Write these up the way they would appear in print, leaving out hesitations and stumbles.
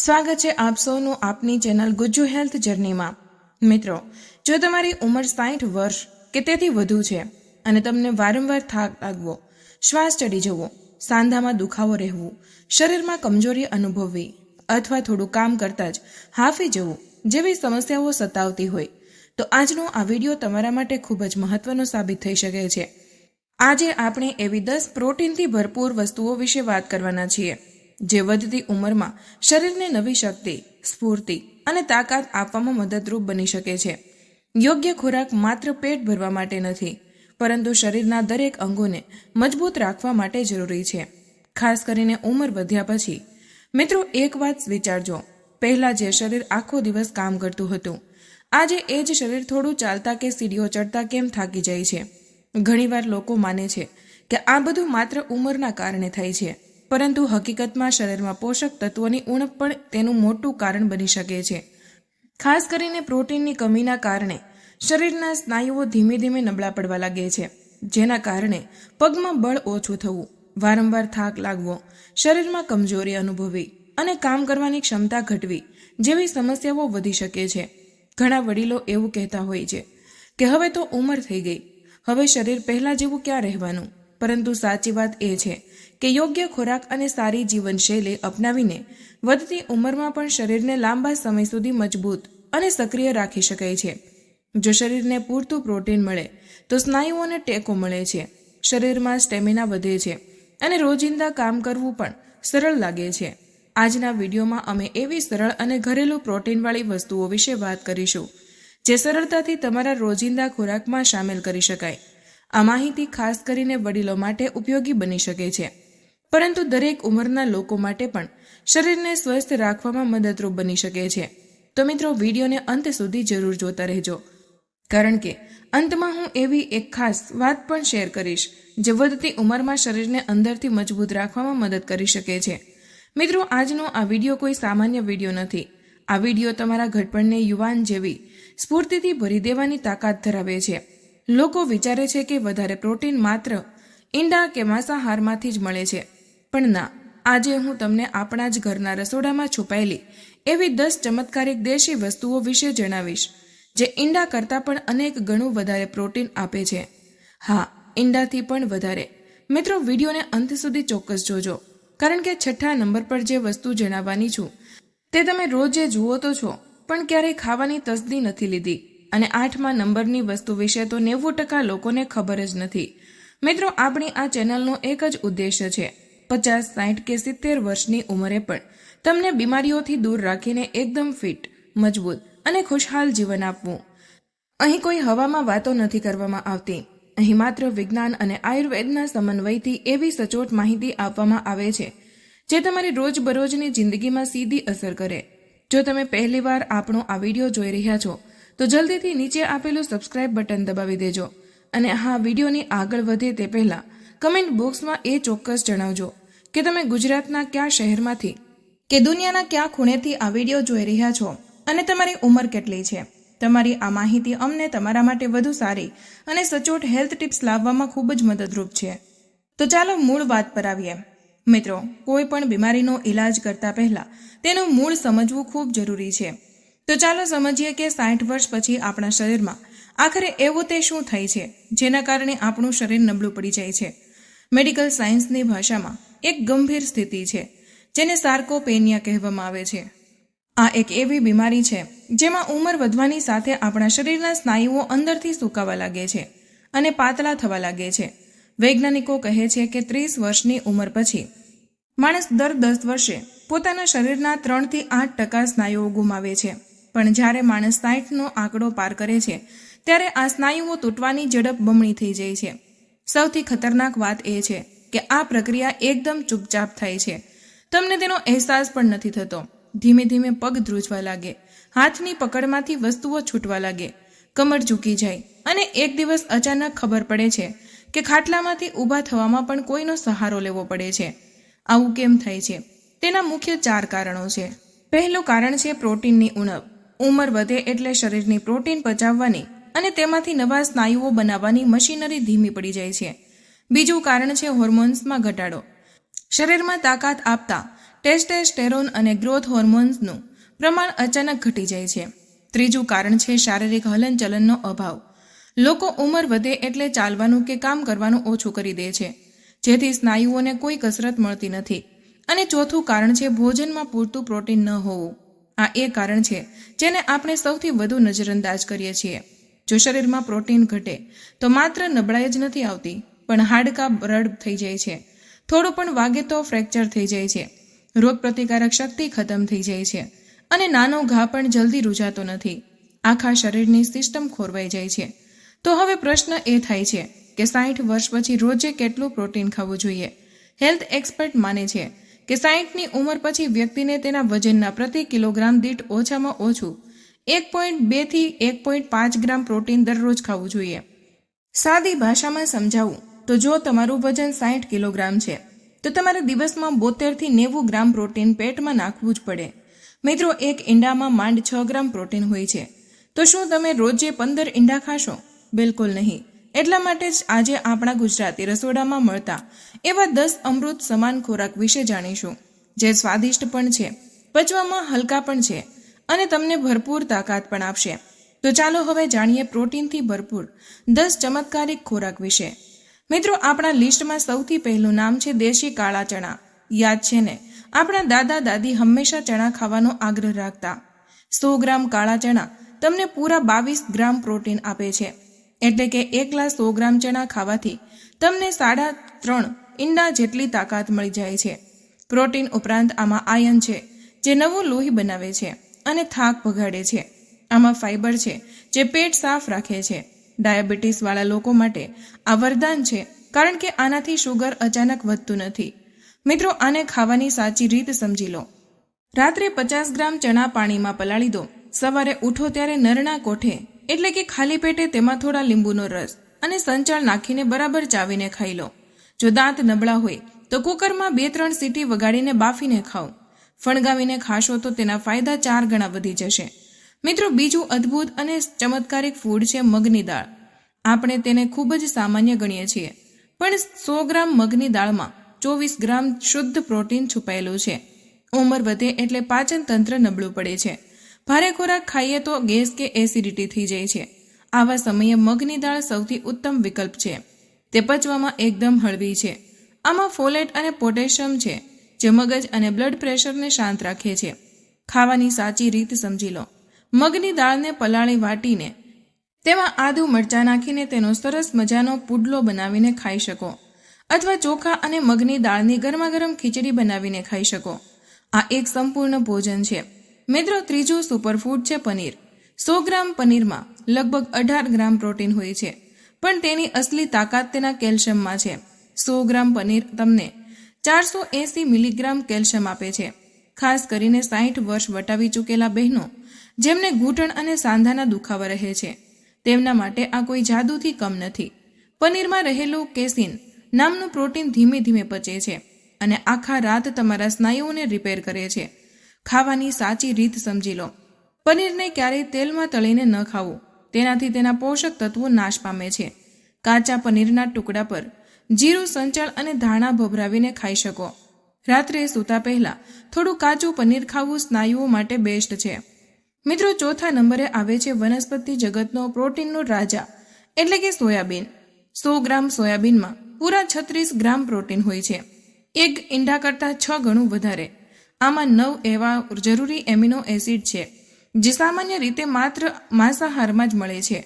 સ્વાગત છે આપ સૌનું આપની ચેનલ ગુજ્જુ હેલ્થ જર્નીમાં। મિત્રો, જો તમારી ઉંમર 60 વર્ષ કે તેથી વધુ છે અને તમને વારંવાર થાક લાગવો, શ્વાસ ચડી જવો, સાંધામાં દુખાવો રહેવું, શરીરમાં કમજોરી અનુભવવી અથવા થોડું કામ કરતાં જ હાંફી જવું જેવી સમસ્યાઓ સતાવતી હોય તો આજનો આ વિડીયો તમારા માટે ખૂબ જ મહત્વનો સાબિત થઈ શકે છે। આજે આપણે એવી 10 પ્રોટીનથી ભરપૂર વસ્તુઓ વિશે વાત કરવાના છીએ જે વધતી ઉંમરમાં શરીરને નવી શક્તિ, સ્ફૂર્તિ અને તાકાત આપવામાં મદદરૂપ બની શકે છે। યોગ્ય ખોરાક માત્ર પેટ ભરવા માટે નથી, પરંતુ શરીરના દરેક અંગોને મજબૂત રાખવા માટે જરૂરી છે, ખાસ કરીને ઉંમર વધ્યા પછી। મિત્રો, એક વાત વિચારજો, પહેલા જે શરીર આખો દિવસ કામ કરતું હતું, આજે એ જ શરીર થોડું ચાલતા કે સીડીઓ ચડતા કેમ થાકી જાય છે? ઘણીવાર લોકો માને છે કે આ બધું માત્ર ઉંમરના કારણે થાય છે, પરંતુ હકીકતમાં શરીરમાં પોષક તત્વોની ઉણપ પણ તેનું મોટું કારણ બની શકે છે। ખાસ કરીને પ્રોટીનની કમીના કારણે શરીરના સ્નાયુઓ ધીમે ધીમે નબળા પડવા લાગે છે, જેના કારણે પગમાં બળ ઓછું થવું, વારંવાર થાક લાગવો, શરીરમાં કમજોરી અનુભવવી અને કામ કરવાની ક્ષમતા ઘટવી જેવી સમસ્યાઓ વધી શકે છે। ઘણા વડીલો એવું કહેતા હોય છે કે હવે તો ઉંમર થઈ ગઈ, હવે શરીર પહેલા જેવું ક્યાં રહેવાનું? પરંતુ સાચી વાત એ છે કે યોગ્ય ખોરાક અને સારી જીવનશૈલી અપનાવીને વધતી ઉંમરમાં પણ શરીરને લાંબા સમય સુધી મજબૂત અને સક્રિય રાખી શકાય છે। જો શરીરને પૂરતું પ્રોટીન મળે તો સ્નાયુઓને ટેકો મળે છે, શરીરમાં સ્ટેમિના વધે છે અને રોજિંદા કામ કરવું પણ સરળ લાગે છે। આજના વિડીયોમાં અમે એવી સરળ અને ઘરેલું પ્રોટીનવાળી વસ્તુઓ વિશે વાત કરીશું જે સરળતાથી તમારા રોજિંદા ખોરાકમાં સામેલ કરી શકાય। આ માહિતી ખાસ કરીને વડીલો માટે ઉપયોગી બની શકે છે, પરંતુ દરેક ઉંમરના લોકો માટે પણ શરીરને સ્વસ્થ રાખવામાં મદદરૂપ બની શકે છે। તો મિત્રો, વિડીયોને અંત સુધી જરૂર જોતા રહેજો, કારણ કે અંતમાં હું એવી એક ખાસ વાત પણ શેર કરીશ જે વધતી ઉંમરમાં શરીરને અંદરથી મજબૂત રાખવામાં મદદ કરી શકે છે। મિત્રો, આજનો આ વિડીયો કોઈ સામાન્ય વિડીયો નથી। આ વિડીયો તમારા ઘડપણને યુવાન જેવી સ્ફૂર્તિથી ભરી દેવાની તાકાત ધરાવે છે। લોકો વિચારે છે કે વધારે પ્રોટીન માત્ર ઈંડા કે માંસાહારમાંથી જ મળે છે, પણ ના, આજે હું તમને આપણા જ ઘરના રસોડામાં છુપાયેલી એવી 10 ચમત્કારિક દેશી વસ્તુઓ વિશે જણાવીશ જે ઈંડા કરતાં પણ અનેક ગણું વધારે પ્રોટીન આપે છે। હા, ઈંડાથી પણ વધારે। મિત્રો, વિડીયોને અંત સુધી ચોક્કસ જોજો, કારણ કે 6થા નંબર પર જે વસ્તુ જણાવવાની છું તે તમે રોજે જુઓ તો છો, પણ ક્યારેય ખાવાની તસદી નથી લીધી, અને 8મા નંબરની વસ્તુ વિશે તો 90% લોકોને ખબર જ નથી। મિત્રો, આપણી આ ચેનલનો એક જ ઉદ્દેશ્ય છે 50, 60 કે 70 વર્ષની ઉંમરે પણ તમને બીમારીઓથી દૂર રાખીને એકદમ ફિટ, મજબૂત અને ખુશહાલ જીવન આપવું। અહીં કોઈ હવામાં વાતો નથી કરવામાં આવતી, અહીં માત્ર વિજ્ઞાન અને આયુર્વેદના સમન્વયથી એવી સચોટ માહિતી આપવામાં આવે છે જે તમારી રોજબરોજની જિંદગીમાં સીધી અસર કરે। જો તમે પહેલીવાર આપણો આ વિડીયો જોઈ રહ્યા છો તો જલ્દીથી નીચે આપેલું સબસ્ક્રાઇબ બટન દબાવી દેજો, અને હા, વિડીયોની આગળ વધે તે પહેલા કમેન્ટ બોક્સમાં એ ચોક્કસ જણાવજો કે તમે ગુજરાતના કયા શહેરમાંથી કે દુનિયાના કયા ખૂણેથી આ વિડીયો જોઈ રહ્યા છો અને તમારી ઉંમર કેટલી છે। તમારી આ માહિતી અમને તમારા માટે વધુ સારી અને સચોટ હેલ્થ ટિપ્સ લાવવામાં ખૂબ જ મદદરૂપ છે। તો ચાલો મૂળ વાત પર આવીએ। મિત્રો, કોઈ પણ બીમારીનો ઈલાજ કરતા પહેલા તેનું મૂળ સમજવું ખૂબ જરૂરી છે। તો ચાલો સમજીએ કે 60 વર્ષ પછી આપણા શરીરમાં આખરે એવું તે શું થાય છે જેના કારણે આપણું શરીર નબળું પડી જાય છે। મેડિકલ સાયન્સની ભાષામાં એક ગંભીર સ્થિતિ છે જેને સાર્કોપેનિયા કહેવામાં આવે છે। આ એક એવી બીમારી છે જેમાં ઉંમર વધવાની સાથે આપણા શરીરના સ્નાયુઓ અંદરથી સૂકાવા લાગે છે અને પાતળા થવા લાગે છે। વૈજ્ઞાનિકો કહે છે કે 30 વર્ષની ઉંમર પછી માણસ દર 10 વર્ષે પોતાના શરીરના 3 થી 8% સ્નાયુઓ ગુમાવે છે, પણ જ્યારે માણસ 60નો આંકડો પાર કરે છે ત્યારે આ સ્નાયુઓ તૂટવાની ઝડપ બમણી થઈ જાય છે। સૌથી ખતરનાક વાત એ છે કે આ પ્રક્રિયા એકદમ ચૂપચાપ થાય છે, તમને તેનો અહેસાસ પણ નથી થતો। ધીમે ધીમે પગ ધ્રુજવા લાગે, હાથની પકડમાંથી વસ્તુઓ છૂટવા લાગે, કમર ઝૂકી જાય અને એક દિવસ અચાનક ખબર પડે છે કે ખાટલામાંથી ઊભા થવામાં પણ કોઈનો સહારો લેવો પડે છે। આવું કેમ થાય છે? તેના મુખ્ય 4 કારણો છે। પહેલું કારણ છે પ્રોટીનની ઉણપ। ઉંમર વધે એટલે શરીરની પ્રોટીન પચાવવાની અને તેમાંથી નવા સ્નાયુઓ બનાવવાની મશીનરી ધીમી પડી જાય છે। બીજું કારણ છે હોર્મોન્સમાં ઘટાડો। શરીરમાં તાકાત આપતા ટેસ્ટેસ્ટેરોન અને ગ્રોથ હોર્મોન્સનું પ્રમાણ અચાનક ઘટી જાય છે. ત્રીજું કારણ છે શારીરિક હલનચલનનો અભાવ. લોકો ઉંમર વધે એટલે ચાલવાનું કે કામ કરવાનું ઓછું કરી દે છે, જેથી સ્નાયુઓને કોઈ કસરત મળતી નથી. અને ચોથું કારણ છે ભોજનમાં પૂરતું પ્રોટીન ન હોવું. આ એ કારણ છે જેને આપણે સૌથી વધુ નજરઅંદાજ કરીએ છીએ. જો શરીરમાં પ્રોટીન ઘટે તો માત્ર નબળાઈ જ નથી આવતી, પણ હાડકાં બરડ થઈ જાય છે. થોડું પણ વાગે તો ફ્રેક્ચર થઈ જાય છે. રોગપ્રતિકારક શક્તિ ખતમ થઈ જાય છે અને નાનો ઘા પણ જલ્દી રૂજાતો નથી. આખા શરીરની સિસ્ટમ ખોરવાઈ જાય છે. તો હવે પ્રશ્ન એ થાય છે કે 60 વર્ષ પછી રોજે કેટલું પ્રોટીન ખાવું જોઈએ? હેલ્થ એક્સપર્ટ માને છે કે 60ની ઉંમર પછી વ્યક્તિને તેના વજનના પ્રતિ કિલોગ્રામ દીઠ ઓછામાં ઓછું 1.2 થી 1.5 ગ્રામ પ્રોટીન દરરોજ ખાવું જોઈએ. સાદી ભાષામાં સમજાવું તો જો તમારું વજન 60 કિલોગ્રામ છે તો તમારે દિવસમાં 72 થી 90 ગ્રામ પ્રોટીન પેટમાં નાખવું જ પડે. મિત્રો, એક ઈંડામાં માંડ 6 ગ્રામ પ્રોટીન હોય છે. તો શું તમે રોજે 15 ઈંડા ખાશો? બિલકુલ નહીં. એટલા માટે જ આજે આપણા ગુજરાતી રસોડામાં મળતા એવા 10 અમૃત સમાન ખોરાક વિશે જાણીશું, જે સ્વાદિષ્ટ પણ છે, પચવામાં હલકા પણ છે અને તમને ભરપૂર તાકાત પણ આપશે. તો ચાલો હવે જાણીએ પ્રોટીનથી ભરપૂર 10 ચમત્કારિક ખોરાક વિશે. મિત્રો, આપણા લિસ્ટમાં સૌથી પહેલું નામ છે દેશી કાળા ચણા. યાદ છે ને, આપણા દાદા દાદી હંમેશા ચણા ખાવાનો આગ્રહ રાખતા. 100 ગ્રામ કાળા ચણા તમને પૂરા 22 ગ્રામ પ્રોટીન આપે છે. એટલે કે 1 ગ્લાસ 100 ગ્રામ ચણા ખાવાથી તમને 3.5 ઈંડા જેટલી તાકાત મળી જાય છે. પ્રોટીન ઉપરાંત આમાં આયર્ન છે, જે નવું લોહી બનાવે છે અને થાક ભગાડે છે. આમાં ફાઇબર છે, જે પેટ સાફ રાખે છે. ડાયાબિટીસ વાળા લોકો માટે આ વરદાન છે, કારણ કે આનાથી શુગર અચાનક વધતું નથી. મિત્રો, આને ખાવાની સાચી રીત સમજી લો. રાત્રે 50 ગ્રામ ચણા પાણીમાં પલાળી દો. સવારે ઉઠો ત્યારે નરણા કોઠે એટલે કે ખાલી પેટે તેમાં થોડા લીંબુનો રસ અને સંચાળ નાખીને બરાબર ચાવીને ખાઈ લો. જો દાંત નબળા હોય તો કુકરમાં 2-3 સીટી વગાડીને બાફીને ખાઓ. ફણગાવીને ખાશો તો તેના ફાયદા 4 ગણા વધી જશે. મિત્રો, બીજું અદ્ભુત અને ચમત્કારિક ફૂડ છે મગની દાળ. આપણે તેને ખૂબ જ સામાન્ય ગણીએ છીએ, પણ 100 ગ્રામ મગની દાળમાં 24 ગ્રામ શુદ્ધ પ્રોટીન છુપાયેલું છે. ઉંમર વધે એટલે પાચન તંત્ર નબળું પડે છે. ભારે ખોરાક ખાઈએ તો ગેસ કે એસિડિટી થઈ જાય છે. આવા સમયે મગની દાળ સૌથી ઉત્તમ વિકલ્પ છે. તે પચવામાં એકદમ હળવી છે. આમાં ફોલેટ અને પોટેશિયમ છે, જે મગજ અને બ્લડ પ્રેશરને શાંત રાખે છે. ખાવાની સાચી રીત સમજી લો. મગની દાળને પલાળી વાટીને તેમાં આદુ મરચાં નાખીને તેનો સરસ મજાનો પુડલો બનાવીને ખાઈ શકો, અથવા ચોખા અને મગની દાળની ગરમાગરમ ખીચડી બનાવીને ખાઈ શકો. આ એક સંપૂર્ણ ભોજન છે. મિત્રો, ત્રીજું સુપરફૂડ છે પનીર. 100 ગ્રામ પનીરમાં લગભગ 18 ગ્રામ પ્રોટીન હોય છે, પણ તેની અસલી તાકાત તેના કેલ્શિયમમાં છે. 100 ગ્રામ પનીર તમને 480 મિલીગ્રામ કેલ્શિયમ આપે છે. ખાસ કરીને 60 વર્ષ વટાવી ચૂકેલા બહેનો, જેમને ઘૂંટણ અને સાંધાના દુખાવા રહે છે, તેમના માટે આ કોઈ જાદુથી કમ નથી. પનીરમાં રહેલું કેસીન નામનું પ્રોટીન ધીમે ધીમે પચે છે અને આખા રાત તમારા સ્નાયુઓને રિપેર કરે છે. ખાવાની સાચી રીત સમજી લો. પનીરને ક્યારેય તેલમાં તળીને ન ખાવું. તેનાથી તેના પોષક તત્વો નાશ પામે છે. કાચા પનીરના ટુકડા પર જીરું, સંચળ અને ધાણા ભભરાવીને ખાઈ શકો. રાત્રે સૂતા પહેલા થોડું કાચું પનીર ખાવું સ્નાયુઓ માટે બેસ્ટ છે. મિત્રો, ચોથા નંબરે આવે છે વનસ્પતિ જગતનો પ્રોટીનનો રાજા, એટલે કે સોયાબીન. 100 ગ્રામ સોયાબીનમાં પૂરા 36 ગ્રામ પ્રોટીન હોય છે. એક ઈંડા કરતાં 6 ગણું વધારે. આમાં 9 એવા જરૂરી એમિનો એસિડ છે, જે સામાન્ય રીતે માત્ર માંસાહારમાં જ મળે છે.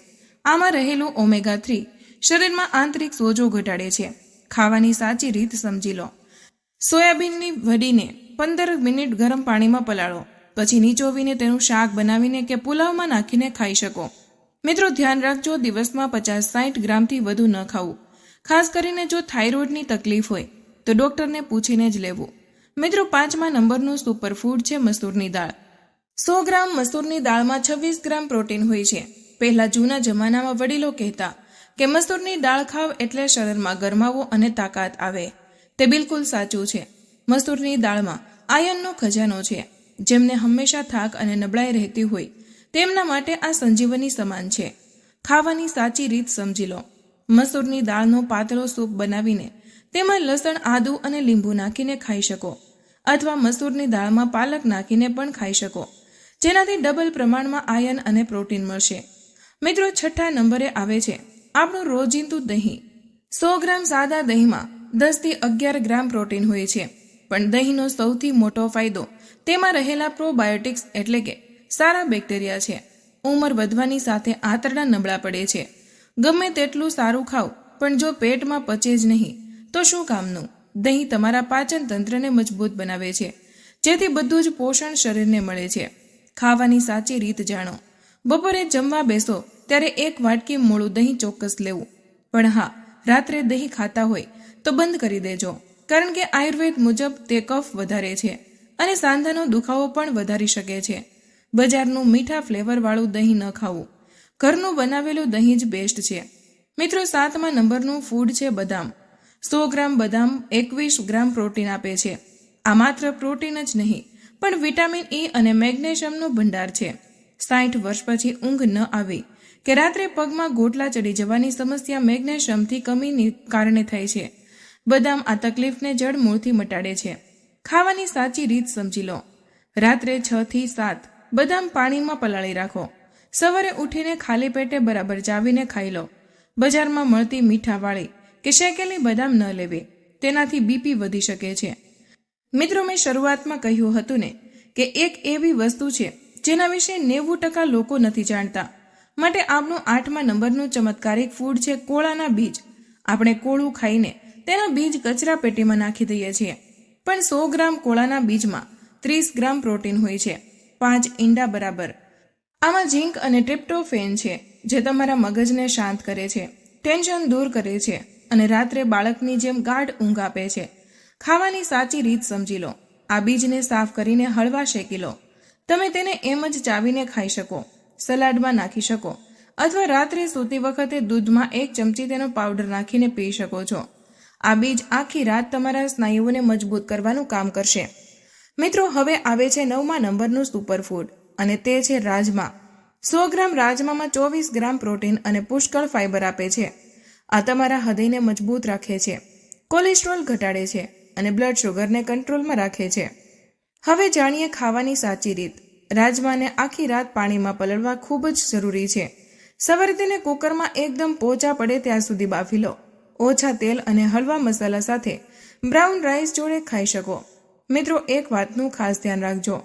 આમાં રહેલું ઓમેગા 3 શરીરમાં આંતરિક સોજો ઘટાડે છે. ખાવાની સાચી રીત સમજી લો. સોયાબીનની વડીને 15 મિનિટ ગરમ પાણીમાં પલાળો, પછી નીચોવીને તેનું શાક બનાવીને કે પુલાવમાં નાખીને ખાઈ શકો. મિત્રો, ધ્યાન રાખજો, દિવસમાં 50-60 ગ્રામથી વધુ ન ખાવું. ખાસ કરીને જો થાઇરોઇડની તકલીફ હોય તો ડોક્ટરને પૂછીને જ લેવું. મિત્રો, 5મા નંબરનું સુપરફૂડ છે મસૂરની દાળ. 100 ગ્રામ મસૂરની દાળમાં 26 ગ્રામ પ્રોટીન હોય છે. પહેલા જૂના જમાનામાં વડીલો કહેતા કે મસૂરની દાળ ખાવ એટલે શરીરમાં ગરમાવો અને તાકાત આવે. તે બિલકુલ સાચું છે. મસૂરની દાળમાં આયર્નનો ખજાનો છે. જેમને હંમેશા થાક અને નબળાઈ રહેતી હોય તેમના માટે આ સંજીવની સમાન છે. ખાવાની સાચી રીત સમજી લો. મસૂરની દાળનો પાતળો સૂપ બનાવીને તેમાં લસણ, આદુ અને લીંબુ નાખીને ખાઈ શકો. અથવા મસૂરની દાળમાં પાલક નાખીને પણ ખાઈ શકો, જેનાથી ડબલ પ્રમાણમાં આયર્ન અને પ્રોટીન મળશે. મિત્રો, 6થા નંબરે આવે છે આપણું રોજિંદુ દહીં. 100 ગ્રામ સાદા દહીંમાં 10 થી 11 ગ્રામ પ્રોટીન હોય છે, પણ દહીંનો સૌથી મોટો ફાયદો તેમાં રહેલા પ્રોબાયોટિક્સ એટલે કે સારા બેક્ટેરિયા છે. ઉંમર વધવાની સાથે આંતરડા નબળા પડે છે. ગમે તેટલું સારું ખાવ પણ જો પેટમાં પચે જ નહીં તો શું કામનું? દહીં તમારા પાચન તંત્રને મજબૂત બનાવે છે, જેથી બધું જ પોષણ શરીરને મળે છે. ખાવાની સાચી રીત જાણો. બપોરે જમવા બેસો ત્યારે 1 વાટકી મોળું દહીં ચોક્કસ લેવું. પણ હા, રાત્રે દહીં ખાતા હોય તો બંધ કરી દેજો, કારણ કે આયુર્વેદ મુજબ તે કફ વધારે છે અને સાંધાનો દુખાવો પણ વધારી શકે છે. બજારનું મીઠા ફ્લેવરવાળું દહીં ન ખાવું. ઘરનું બનાવેલું દહીં જ બેસ્ટ છે. મિત્રો, 7મા નંબરનું ફૂડ છે બદામ. 100 ગ્રામ બદામ 21 ગ્રામ પ્રોટીન આપે છે. આ માત્ર પ્રોટીન જ નહીં પણ વિટામિન E અને મેગ્નેશિયમનો ભંડાર છે. 60 વર્ષ પછી ઊંઘ ન આવી કે રાત્રે પગમાં ગોટલા ચડી જવાની સમસ્યા મેગ્નેશિયમથી કમીને કારણે થાય છે. બદામ આ તકલીફને જડમૂળથી મટાડે છે. ખાવાની સાચી રીત સમજી લો. રાત્રે 6 થી 7 બદામ પાણીમાં પલાળી રાખો. સવારે ઉઠીને ખાલી પેટે બરાબર ચાવીને ખાઈ લો. બજારમાં મળતી મીઠાવાળી કે શેકેલી બદામ ન લેવી, તેનાથી બીપી વધી શકે છે. મિત્રો, મેં શરૂઆતમાં કહ્યું હતું ને કે એક એવી વસ્તુ છે જેના વિશે 90% લોકો નથી જાણતા. માટે આપણું 8મા નંબરનું ચમત્કારિક ફૂડ છે કોળાના બીજ. આપણે કોળું ખાઈને તેના બીજ કચરા પેટીમાં નાખી દઈએ છીએ, પણ 100 ગ્રામ કોળાના બીજમાં 30 ગ્રામ પ્રોટીન હોય છે, 5 ઈંડા બરાબર. આમાં ઝીંક અને ટ્રિપ્ટોફેન છે, જે તમારા મગજને શાંત કરે છે, ટેન્શન દૂર કરે છે અને રાત્રે બાળકની જેમ ગાઢ ઊંઘ આપે છે. ખાવાની સાચી રીત સમજી લો. આ બીજને સાફ કરીને હળવા શેકી લો. તમે તેને એમ જ ચાવીને ખાઈ શકો, સલાડમાં નાખી શકો અથવા રાત્રે સૂતી વખતે દૂધમાં 1 ચમચી તેનો પાવડર નાખીને પી શકો છો. આ બીજ આખી રાત તમારા સ્નાયુઓને મજબૂત કરવાનું કામ કરશે. મિત્રો, હવે આવે છે 9મા નંબરનું સુપરફૂડ અને તે છે રાજમા. 100 ગ્રામ રાજમામાં 24 ગ્રામ પ્રોટીન અને પુષ્કળ ફાઇબર આપે છે. આ તમારા હૃદયને મજબૂત રાખે છે, કોલેસ્ટ્રોલ ઘટાડે છે અને બ્લડ શુગરને કંટ્રોલમાં રાખે છે. હવે જાણીએ ખાવાની સાચી રીત. રાજમાને આખી રાત પાણીમાં પલળવા ખૂબ જ જરૂરી છે. સવારે તેને કુકરમાં એકદમ પોચા પડે ત્યાં સુધી બાફી લો. ઓછા તેલ અને હળવા મસાલા સાથે બ્રાઉન રાઈસ જોડે ખાઈ શકો. મિત્રો, એક વાતનું ખાસ ધ્યાન રાખજો.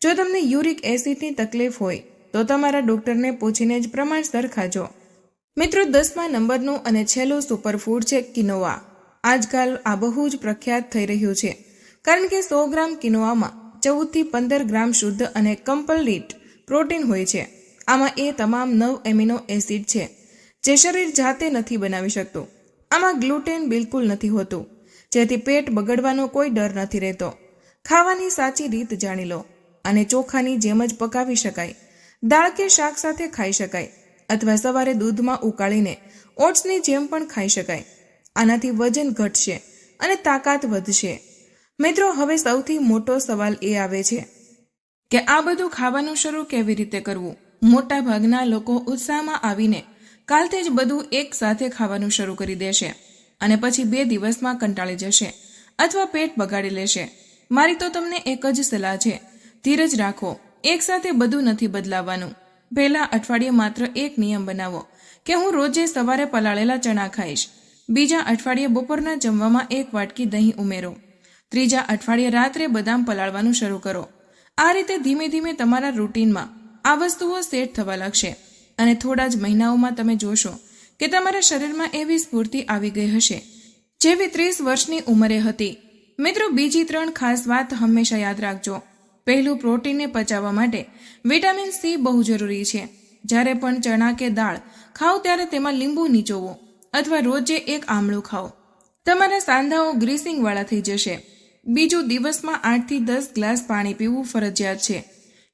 જો તમને યુરિક એસિડની તકલીફ હોય તો તમારા ડોક્ટરને પૂછીને જ પ્રમાણસર ખાજો. મિત્રો, 10મા નંબરનું અને છેલ્લું સુપરફૂડ છે કિનોવા. આજકાલ આ બહુ જ પ્રખ્યાત થઈ રહ્યું છે, કારણ કે 100 ગ્રામ કિનોવામાં 14 થી 15 ગ્રામ શુદ્ધ અને કમ્પ્લીટ પ્રોટીન હોય છે. આમાં એ તમામ 9 એમિનો એસિડ છે જે શરીર જાતે નથી બનાવી શકતું. આમાં ગ્લુટેન બિલકુલ નથી હોતું, જેથી પેટ બગડવાનો કોઈ ડર નથી રહેતો. ખાવાની સાચી રીત જાણી લો. અને ચોખાની જેમ જ પકાવી શકાય, દાળ કે શાક સાથે ખાઈ શકાય અથવા સવારે દૂધમાં ઉકાળીને ઓટ્સની જેમ પણ ખાઈ શકાય. આનાથી વજન ઘટશે અને તાકાત વધશે. મિત્રો, હવે સૌથી મોટો સવાલ એ આવે છે કે આ બધું ખાવાનું શરૂ કેવી રીતે કરવું? મોટા ભાગના લોકો ઉત્સાહમાં આવીને કાલથી જ બધું એક સાથે ખાવાનું શરૂ કરી દેશે અને પછી 2 દિવસમાં કંટાળી જશે અથવા પેટ બગાડી લેશે. મારી તો તમને એક જ સલાહ છે, ધીરજ રાખો. એક સાથે બધું નથી બદલાવવાનું. પહેલા અઠવાડિયે માત્ર એક નિયમ બનાવો કે હું રોજે સવારે પલાળેલા ચણા ખાઈશ. બીજા અઠવાડિયે બપોરના જમવામાં 1 વાટકી દહીં ઉમેરો. ત્રીજા અઠવાડિયે રાત્રે બદામ પલાળવાનું શરૂ કરો. આ રીતે ધીમે ધીમે તમારા રૂટીનમાં આ વસ્તુઓ સેટ થવા લાગશે અને થોડા જ મહિનાઓમાં તમે જોશો કે તમારા શરીરમાં એવી સ્ફૂર્તિ આવી ગઈ હશે જેવી 30 વર્ષની ઉંમરે હતી. મિત્રો, બીજી 3 ખાસ વાત હંમેશા યાદ રાખજો. પહેલું, પ્રોટીનને પચાવવા માટે વિટામિન C બહુ જરૂરી છે. જ્યારે પણ ચણા કે દાળ ખાઓ ત્યારે તેમાં લીંબુ નીચોવો અથવા રોજે 1 આમળું ખાઓ. તમારા સાંધાઓ ગ્રીસિંગવાળા થઈ જશે. બીજું, દિવસમાં 8 થી 10 ગ્લાસ પાણી પીવું ફરજિયાત છે.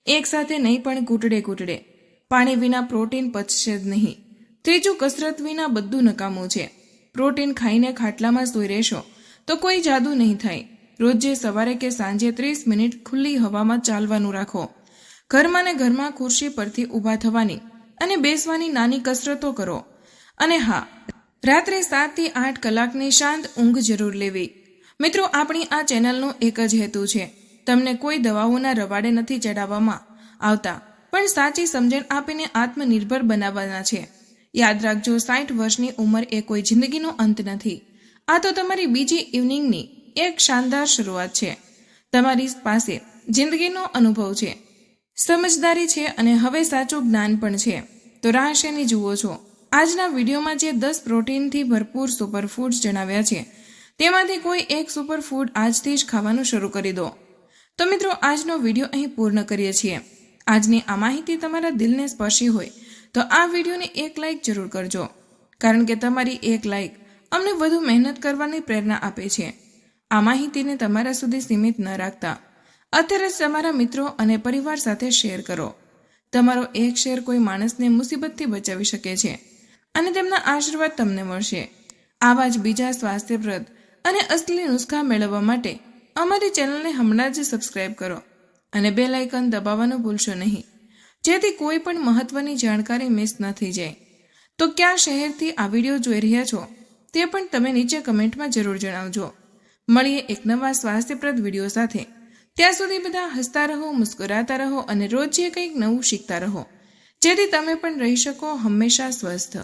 એક સાથે નહીં પણ ઘૂંટડે ઘૂંટડે. પાણી વિના પ્રોટીન પચશે જ નહીં. ત્રીજું, કસરત વિના બધું નકામું છે. પ્રોટીન ખાઈને ખાટલામાં સૂઈ રહેશો તો કોઈ જાદુ નહીં થાય. રોજે સવારે કે સાંજે 30 મિનિટ ખુલ્લી હવામાં ચાલવાનું રાખો. ઘરમાં ને ઘરમાં ખુરશી પરથી ઊભા થવાની અને બેસવાની નાની કસરતો કરો. અને હા, રાત્રે 7 થી 8 કલાકની શાંત ઊંઘ જરૂર લેવી. મિત્રો, આપણી આ ચેનલનો એક જ હેતુ છે, તમને કોઈ દવાઓના રવાડે નથી ચડાવવામાં આવતા, પણ સાચી સમજણ આપીને આત્મનિર્ભર બનાવવાના છે. યાદ રાખજો, 60 વર્ષની ઉંમર એ કોઈ જિંદગીનો અંત નથી. આ તો તમારી બીજી ઇવનિંગની એક શાનદાર શરૂઆત છે. તમારી પાસે જિંદગીનો અનુભવ છે, સમજદારી છે અને હવે સાચું જ્ઞાન પણ છે. તો રાહ શેની જુઓ છો? આજના વિડીયોમાં જે 10 પ્રોટીનથી ભરપૂર સુપરફૂડ્સ જણાવ્યા છે, તેમાંથી કોઈ એક સુપરફૂડ આજથી જ ખાવાનું શરૂ કરી દો. તો મિત્રો, આજનો વિડીયો અહીં પૂર્ણ કરીએ છીએ. આજની આ માહિતી તમારા દિલને સ્પર્શી હોય તો આ વિડીયોને એક લાઇક જરૂર કરજો, કારણ કે તમારી એક લાઇક અમને વધુ મહેનત કરવાની પ્રેરણા આપે છે. આ માહિતીને તમારા સુધી સીમિત ન રાખતા અત્યારે જ તમારા મિત્રો અને પરિવાર સાથે શેર કરો. તમારો એક શેર કોઈ માણસને મુસીબતથી બચાવી શકે છે અને તેમના આશીર્વાદ તમને મળશે. આવા જ બીજા સ્વાસ્થ્યપ્રદ અને અસલી નુસ્ખા મેળવવા માટે અમારી ચેનલને હમણાં જ સબસ્ક્રાઇબ કરો અને બેલ આઇકન દબાવવાનું ભૂલશો નહીં, જેથી કોઈ પણ મહત્વની જાણકારી મિસ ન થઈ જાય. તો કયા શહેરથી આ વિડીયો જોઈ રહ્યા છો તે પણ તમે નીચે કમેન્ટમાં જરૂર જણાવજો. મળીએ એક નવા સ્વાસ્થ્યપ્રદ વિડીયો સાથે. ત્યાં સુધી બધા હસતા રહો, મુસ્કુરાતા રહો અને રોજ કંઈક નવું શીખતા રહો, જેથી તમે પણ રહી શકો હંમેશા સ્વસ્થ.